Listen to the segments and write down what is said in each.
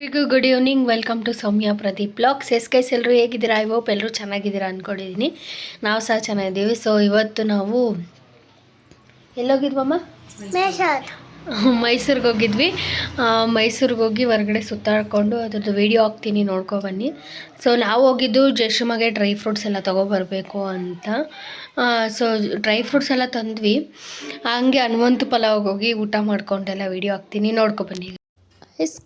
Good evening, welcome to Soumya Pradeep blogs. Guys ಎಲ್ಲರೂ ಹೇಗಿದ್ದೀರಾ? I hope ಎಲ್ಲರೂ ಚೆನ್ನಾಗಿದ್ದೀರಾ ಅಂದ್ಕೊಂಡಿದ್ದೀನಿ. ನಾವು ಸಹ ಚೆನ್ನಾಗಿದ್ದೀವಿ. ಸೊ ಇವತ್ತು ನಾವು ಎಲ್ಲೋಗಿದ್ವಮ್ಮ? ಮೈಸೂರಿಗೆ ಹೋಗಿದ್ವಿ. ಮೈಸೂರಿಗೆ ಹೋಗಿ ಹೊರಗಡೆ ಸುತ್ತಾಡ್ಕೊಂಡು ಅದ್ರದ್ದು ವೀಡಿಯೋ ಹಾಕ್ತೀನಿ, ನೋಡ್ಕೊಬನ್ನಿ. ಸೊ ನಾವು ಹೋಗಿದ್ದು ಜಶ್ರಮಗೆ ಡ್ರೈ ಫ್ರೂಟ್ಸ್ ಎಲ್ಲ ತೊಗೊಬರ್ಬೇಕು ಅಂತ. ಸೊ ಡ್ರೈ ಫ್ರೂಟ್ಸ್ ಎಲ್ಲ ತಂದ್ವಿ. ಹಂಗೆ ಹನುಮಂತು ಪಲಾವ್ಗೆ ಹೋಗಿ ಊಟ ಮಾಡ್ಕೊಂಡೆಲ್ಲ ವೀಡಿಯೋ ಹಾಕ್ತೀನಿ, ನೋಡ್ಕೊಬನ್ನಿ.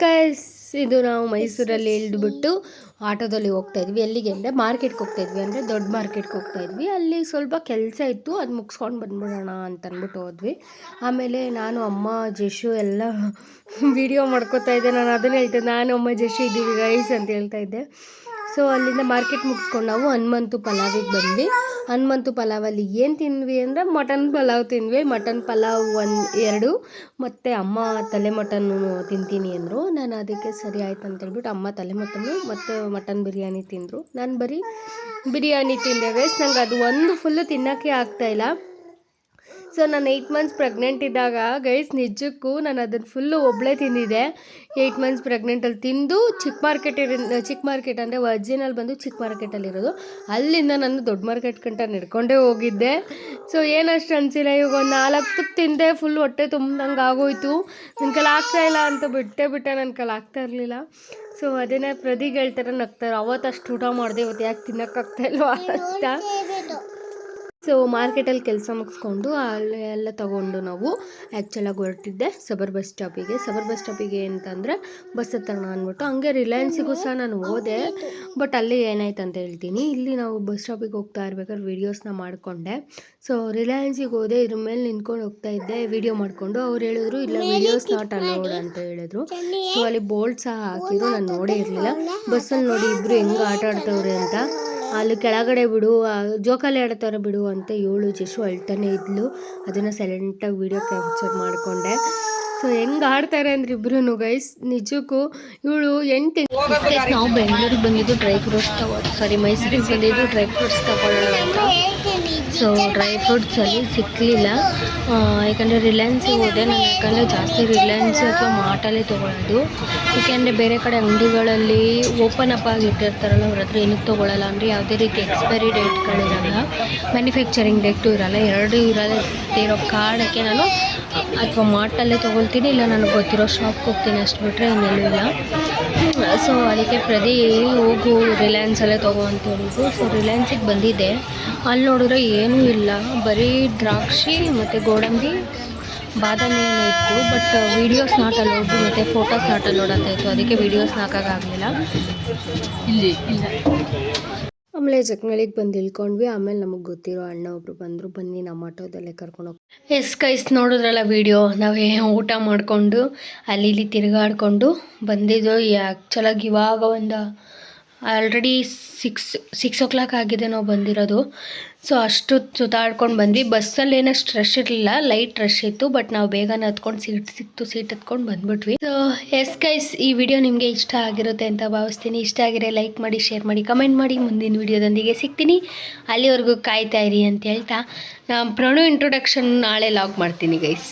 ಗೈಸ್ ಇದು ನಾವು ಮೈಸೂರಲ್ಲಿ ಇಳಿದ್ಬಿಟ್ಟು ಆಟೋದಲ್ಲಿ ಹೋಗ್ತಾಯಿದ್ವಿ. ಎಲ್ಲಿಗೆ ಅಂದರೆ ಮಾರ್ಕೆಟ್ಗೆ ಹೋಗ್ತಾಯಿದ್ವಿ, ಅಂದರೆ ದೊಡ್ಡ ಮಾರ್ಕೆಟ್ಗೆ ಹೋಗ್ತಾಯಿದ್ವಿ. ಅಲ್ಲಿ ಸ್ವಲ್ಪ ಕೆಲಸ ಇತ್ತು, ಅದು ಮುಗಿಸ್ಕೊಂಡು ಬಂದ್ಬಿಡೋಣ ಅಂತ ಅಂದ್ಬಿಟ್ಟು ಹೋದ್ವಿ. ಆಮೇಲೆ ನಾನು, ಅಮ್ಮ, ಜಶು ಎಲ್ಲ ವೀಡಿಯೋ ಮಾಡ್ಕೋತಾ ಇದ್ದೆ. ನಾನು ಅದನ್ನು ಹೇಳ್ತಿದ್ದೆ, ನಾನು ಅಮ್ಮ ಜಶು ಇದ್ದೀವಿ ಗೈಸ್ ಅಂತ ಹೇಳ್ತಾ ಇದ್ದೆ. ಸೊ ಅಲ್ಲಿಂದ ಮಾರ್ಕೆಟ್ ಮುಗಿಸ್ಕೊಂಡು ನಾವು ಹನುಮಂತು ಪಲಾವಿಗೆ ಬಂದ್ವಿ. ಹನುಮಂತು ಪಲಾವಲ್ಲಿ ಏನು ತಿಂದ್ವಿ ಅಂದರೆ ಮಟನ್ ಪಲಾವ್ ತಿಂದ್ವಿ. ಮಟನ್ ಪಲಾವ್ 2 ಮತ್ತು ಅಮ್ಮ ತಲೆ ಮಟನ್ನು ತಿಂತೀನಿ ಅಂದರು. ನಾನು ಅದಕ್ಕೆ ಸರಿ ಆಯ್ತು ಅಂತೇಳ್ಬಿಟ್ಟು ಅಮ್ಮ ತಲೆ ಮಟನ್ನು ಮತ್ತು ಮಟನ್ ಬಿರಿಯಾನಿ ತಿಂದರು. ನಾನು ಬರೀ ಬಿರಿಯಾನಿ ತಿಂದೆ ಗೈಸ್. ನಂಗೆ ಅದು ಒಂದು ಫುಲ್ಲು ತಿನ್ನೋಕ್ಕೆ ಆಗ್ತಾಯಿಲ್ಲ. ಸೊ ನಾನು 8 ಮಂತ್ಸ್ ಪ್ರೆಗ್ನೆಂಟ್ ಇದ್ದಾಗ ಗೈಸ್ ನಿಜಕ್ಕೂ ನಾನು ಅದನ್ನು ಫುಲ್ಲು ಒಬ್ಬಳೇ ತಿಂದಿದ್ದೆ. 8 ಮಂತ್ಸ್ ಪ್ರೆಗ್ನೆಂಟಲ್ಲಿ ತಿಂದು ಚಿಕ್ಕ ಮಾರ್ಕೆಟ್ ಅಂದರೆ ವರ್ಜಿನಲ್ಲಿ ಬಂದು ಚಿಕ್ಕ ಮಾರ್ಕೆಟಲ್ಲಿರೋದು. ಅಲ್ಲಿಂದ ನಾನು ದೊಡ್ಡ ಮಾರ್ಕೆಟ್ ಗಂಟ ನಡ್ಕೊಂಡೇ ಹೋಗಿದ್ದೆ. ಸೊ ಏನಷ್ಟು ಅನಿಸಿಲ್ಲ. ಇವಾಗ ಒಂದು 4 ತಿಂದೆ, ಫುಲ್ ಹೊಟ್ಟೆ ತುಂಬ್ದಂಗೆ ಆಗೋಯ್ತು. ನನ್ನ ಕೈಲಿ ಆಗ್ತಾಯಿಲ್ಲ ಅಂತ ಬಿಟ್ಟೆ, ನನ್ನ ಕೈಲಿ ಆಗ್ತಾ ಇರಲಿಲ್ಲ. ಸೊ ಅದನ್ನೇ ಪ್ರದೀಪ್ ಹೇಳ್ತಾರೆ, ನಗ್ತಾರೆ, ಅವತ್ತು ಅಷ್ಟು ಊಟ ಮಾಡಿದೆ, ಇವತ್ತು ಯಾಕೆ ತಿನ್ನೋಕ್ಕಾಗ್ತಾಯಿಲ್ವ ಅಂತ. ಸೊ ಮಾರ್ಕೆಟಲ್ಲಿ ಕೆಲಸ ಮುಗಿಸ್ಕೊಂಡು ಅಲ್ಲಿ ಎಲ್ಲ ತೊಗೊಂಡು ನಾವು ಆ್ಯಕ್ಚುಲಾಗಿ ಹೊರಟಿದ್ದೆ ಸಬರ್ ಬಸ್ ಸ್ಟಾಪಿಗೆ ಅಂತಂದರೆ ಬಸ್ ಹತ್ತೋಣ ಅಂದ್ಬಿಟ್ಟು. ಹಂಗೆ ರಿಲಯನ್ಸಿಗೂ ಸಹ ನಾನು ಹೋದೆ. ಬಟ್ ಅಲ್ಲಿ ಏನಾಯ್ತು ಅಂತ ಹೇಳ್ತೀನಿ. ಇಲ್ಲಿ ನಾವು ಬಸ್ ಸ್ಟಾಪಿಗೆ ಹೋಗ್ತಾ ಇರ್ಬೇಕಾದ್ರೆ ವೀಡಿಯೋಸ್ನ ಮಾಡಿಕೊಂಡೆ. ಸೊ ರಿಲಯನ್ಸಿಗೆ ಹೋದೆ, ಇದ್ರ ಮೇಲೆ ನಿಂತ್ಕೊಂಡು ಹೋಗ್ತಾ ಇದ್ದೆ ವೀಡಿಯೋ ಮಾಡಿಕೊಂಡು. ಅವ್ರು ಹೇಳಿದ್ರು ಇಲ್ಲ ವೀಡಿಯೋಸ್ ನಾಟ್ ಅಲೌಡ್ ಅಂತ ಹೇಳಿದ್ರು. ಸೊ ಅಲ್ಲಿ ಬೋಲ್ಡ್ ಸಹ ಹಾಕಿದ್ರು, ನಾನು ನೋಡೇ ಇರಲಿಲ್ಲ. ಬಸ್ಸಲ್ಲಿ ನೋಡಿ ಇಬ್ಬರು ಹೆಂಗೆ ಆಟ ಆಡ್ತವ್ರೆ ಅಂತ. ಅಲ್ಲಿ ಕೆಳಗಡೆ ಬಿಡು, ಜೋಕಾಲಿ ಆಡ್ತಾರೆ ಬಿಡು ಅಂತ ಜಶು ಅಳ್ತಾನೆ ಇದ್ಲು. ಅದನ್ನು ಸೈಲೆಂಟಾಗಿ ವೀಡಿಯೋ ಕ್ಯಾಪ್ಚರ್ ಮಾಡಿಕೊಂಡೆ. ಸೊ ಹೆಂಗೆ ಆಡ್ತಾರೆ ಅಂದ್ರೆ ಇಬ್ಬರೂ ಗೈಸ್ ನಿಜಕ್ಕೂ. ಇವಳು 8 ನಾವು ಬೆಂಗಳೂರಿಗೆ ಬಂದಿದ್ದು ಡ್ರೈ ಫ್ರೂಟ್ಸ್ ಮೈಸೂರಿಗೆ ಬಂದಿದ್ದು ಡ್ರೈ ಫ್ರೂಟ್ಸ್ ತಗೊಳ್ಳೋಣ ಅಂತ. ಸೊ ಡ್ರೈ ಫ್ರೂಟ್ಸಲ್ಲಿ ಸಿಕ್ಕಲಿಲ್ಲ. ಯಾಕಂದರೆ ರಿಲಯನ್ಸಿಗೆ ಹೋದೆ ನಾನು. ಯಾಕಂದರೆ ಜಾಸ್ತಿ ರಿಲಯನ್ಸ್ ಅಥವಾ ಮಾರ್ಟಲ್ಲೇ ತೊಗೊಳ್ಳೋದು. ಯಾಕೆಂದರೆ ಬೇರೆ ಕಡೆ ಅಂಗಡಿಗಳಲ್ಲಿ ಓಪನ್ ಅಪ್ ಆಗಿಟ್ಟಿರ್ತಾರಲ್ಲ, ಅವ್ರ ಹತ್ರ ಏನಕ್ಕೆ ತೊಗೊಳ್ಳಲ್ಲ ಅಂದರೆ ಯಾವುದೇ ರೀತಿ ಎಕ್ಸ್ಪೈರಿ ಡೇಟ್ಗಳಿರಲ್ಲ, ಮ್ಯಾನುಫ್ಯಾಕ್ಚರಿಂಗ್ ಡೇಟು ಇರಲ್ಲ, ಎರಡೂ ಇರೋ ಕಾರಣಕ್ಕೆ ನಾನು ಅಥವಾ ಮಾರ್ಟಲ್ಲೇ ತೊಗೊಳ್ತೀನಿ, ಇಲ್ಲ ನನಗೆ ಗೊತ್ತಿರೋ ಶಾಪ್ಗೆ ಹೋಗ್ತೀನಿ, ಅಷ್ಟು ಬಿಟ್ಟರೆ ಇನ್ನೆಲ್ಲೂ ಇಲ್ಲ. ಸೊ ಅದಕ್ಕೆ ಹೋಗು ರಿಲಯನ್ಸಲ್ಲೇ ತೊಗೋ ಅಂತ ಹೇಳಿದ್ರು. ಸೊ ರಿಲಯನ್ಸಿಗೆ ಬಂದಿದ್ದೆ. ಅಲ್ಲಿ ನೋಡಿದ್ರೆ ಏನೂ ಇಲ್ಲ, ಬರೀ ದ್ರಾಕ್ಷಿ ಮತ್ತು ಗೋಡಂಬಿ, ಬಾದಾಮಿ ಏನೋ ಇತ್ತು. ಬಟ್ ವೀಡಿಯೋಸ್ ನಾಟ್ ಅಲೋಡು ಮತ್ತು ಫೋಟೋಸ್ ನಾಟ್ ಅಲೋಡ್ ಅಂತ ಇತ್ತು. ಅದಕ್ಕೆ ವೀಡಿಯೋಸ್ ಹಾಕೋಕ್ಕಾಗಲಿಲ್ಲ. ಆಮೇಲೆ ಜಕ್ನಳ್ಳಿಗೆ ಬಂದು ಇಳ್ಕೊಂಡ್ವಿ. ಆಮೇಲೆ ನಮಗೆ ಗೊತ್ತಿರೋ ಅಣ್ಣ ಒಬ್ಬರು ಬಂದರು, ಬನ್ನಿ ನಮ್ಮ ಆಟೋದಲ್ಲೇ ಕರ್ಕೊಂಡೋಗಿ. ಗೈಸ್ ನೋಡಿದ್ರಲ್ಲ ವೀಡಿಯೋ, ನಾವೇ ಊಟ ಮಾಡಿಕೊಂಡು ಅಲ್ಲಿ ಇಲ್ಲಿ ತಿರುಗಾಡಿಕೊಂಡು ಬಂದಿದ್ದು. ಆ್ಯಕ್ಚುಲಾಗಿ ಇವಾಗ ಒಂದು ಆಲ್ರೆಡಿ 6 o'clock ಆಗಿದೆ ನಾವು ಬಂದಿರೋದು. ಸೊ ಅಷ್ಟು ಸುತ್ತಾಡ್ಕೊಂಡು ಬಂದ್ವಿ. ಬಸ್ಸಲ್ಲಿ ಏನಷ್ಟು ರಶ್ ಇರಲಿಲ್ಲ, ಲೈಟ್ ರಶ್ ಇತ್ತು. ಬಟ್ ನಾವು ಬೇಗನೆ ಹತ್ಕೊಂಡು ಸೀಟ್ ಹತ್ಕೊಂಡು ಬಂದ್ಬಿಟ್ವಿ. ಸೊ ಗೈಸ್ ಈ ವಿಡಿಯೋ ನಿಮಗೆ ಇಷ್ಟ ಆಗಿರುತ್ತೆ ಅಂತ ಭಾವಿಸ್ತೀನಿ. ಇಷ್ಟ ಆಗಿದ್ರೆ ಲೈಕ್ ಮಾಡಿ, ಶೇರ್ ಮಾಡಿ, ಕಮೆಂಟ್ ಮಾಡಿ. ಮುಂದಿನ ವಿಡಿಯೋದೊಂದಿಗೆ ಸಿಗ್ತೀನಿ, ಅಲ್ಲಿವರೆಗೂ ಕಾಯ್ತಾ ಇರಿ ಅಂತ ಹೇಳ್ತಾ ಪ್ರಣು ಇಂಟ್ರೊಡಕ್ಷನ್ ನಾಳೆ ಲಾಗ್ ಮಾಡ್ತೀನಿ ಗೈಸ್.